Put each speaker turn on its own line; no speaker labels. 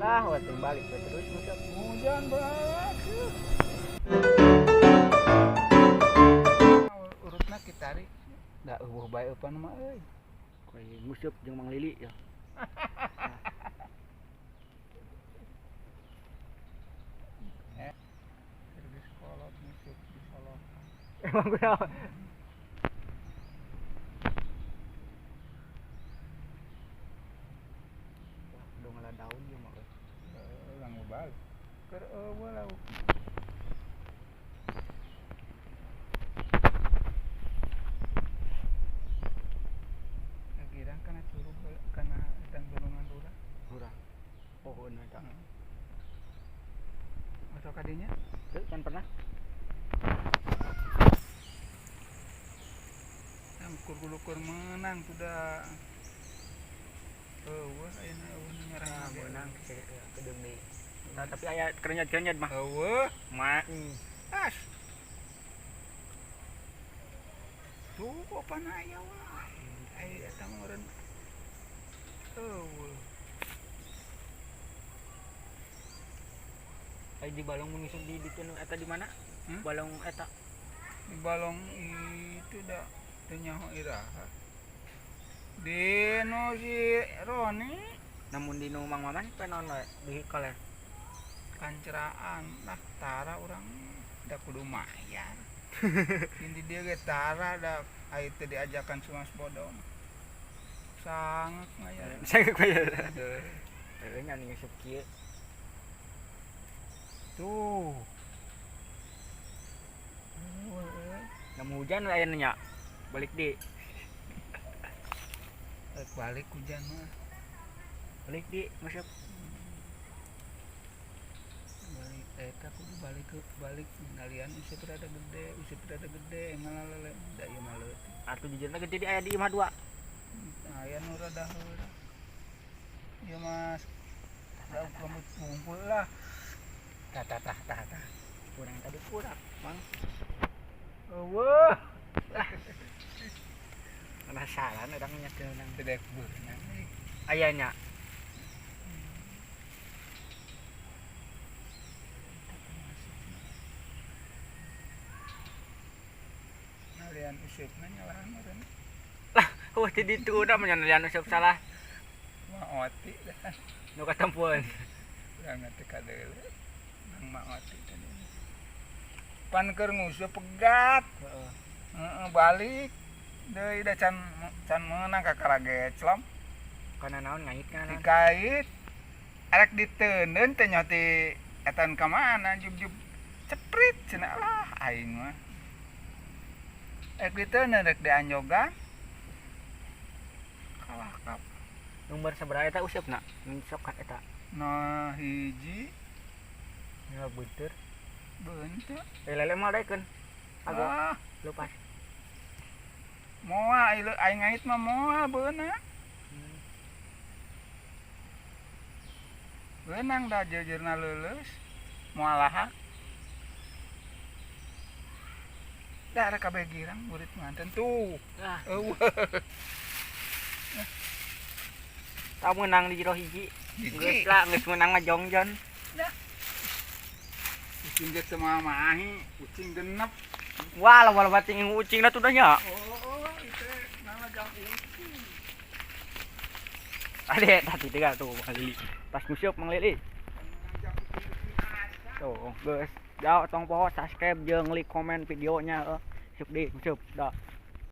Lah, wating balik we terus musup.
Hujan berat. Urutna kitari. Da eueuh bae eupan mah euy.
Koy musup jeung Mang Lili ya.
Servis kolot musup disolokan.
Emang kunaon? Wah, udah ngalah daun ieu mah.
Urang balik. Keur eueuh lauk. Kira kana curug kana edan gunungan urang.
Urang. Pohon eta.
Masuk kadinya?
Teu can pernah.
Ukur-ukur menang sudah. Eueuh ayeuna eueuh nyerah
Nah,
ge.
menang kedeung deui. Nah, tapi aya kerenyet-kerenyet mah.
Eueuh,
Mak.
as. Tuh apa aya wah. Aya eta mah meureun. Eueuh.
Ai di balong munisip di ditu eta di mana? Balong eta.
Di balong itu dah teu nyaho iraha. Di nu si Roni
Namun di nu Mang Maman penon we di koler.
kanceraan lah tara urang da kudu mayar. Inti dia ge tara da aya teu diajakan Sumas Bodong. Sangat mayar.
Saya koy. Teu nya nu ngisup kieu.
Tuh.
Namun hujan aya nya. Balik di.
Balik hujan mah.
Balik di masuk.
Balik eta kudu balik ngalian useup rada gede ngalalele da ieu mah leutik.
Atuh jujurna gede di aya di imah 2.
Aya nu rada heureuh. Ieu mah da rambut kumpul lah.
Tah. Kurang tadi kurang, Mang.
Eueuh.
Penasaran urang nya teu nang
Teu dek beunang deui.
aya nya.
Ngalian useup nyalahan meureun.
Lah, wah di ditu udah menyandalian useup salah.
Mah oti dah.
Nu katempuan.
Urang teh kadeule. Nang mah oti tadi. Pan keur nguseup pegat.
Heeh.
Balik deui da can meunang ka karageclom.
Kana naon ngait kana naon?
Dikait arek diteuneun teh nyaho ti etan ka mana jub-jub ceprit cenah lah aing mah. Arek diteuneun rek dianjogan. Kalah kap.
Nomor sabaraha eta usupna? Sok ka eta.
Nah hiji
Ya beuteur.
beuntu.
Lele mah daekeun. Agak
Ah,
lepas.
moal aing ngait mah moal beunang. Beunang da jejeurna leuleus. Moal lahak. Da rek kabeh girang murid manten tuh.
Ah,
Eueuh.
tau menang di jero hiji.
Hiji.
Geus lah, geus menang mah jongjon.
Kucing ge teu mamahi, kucing genep.
Wah, loba-loba tinggi ucingna tuh dah nya.
Oh, itu nama jam ucing.
Ade tadi tiga tuh Mang Lili. Pas musup Mang Lili.
Jam ucing aja.
Tuh, geus. Jauh tong poho subscribe jeung like komen videonya. Suk di musup. Da.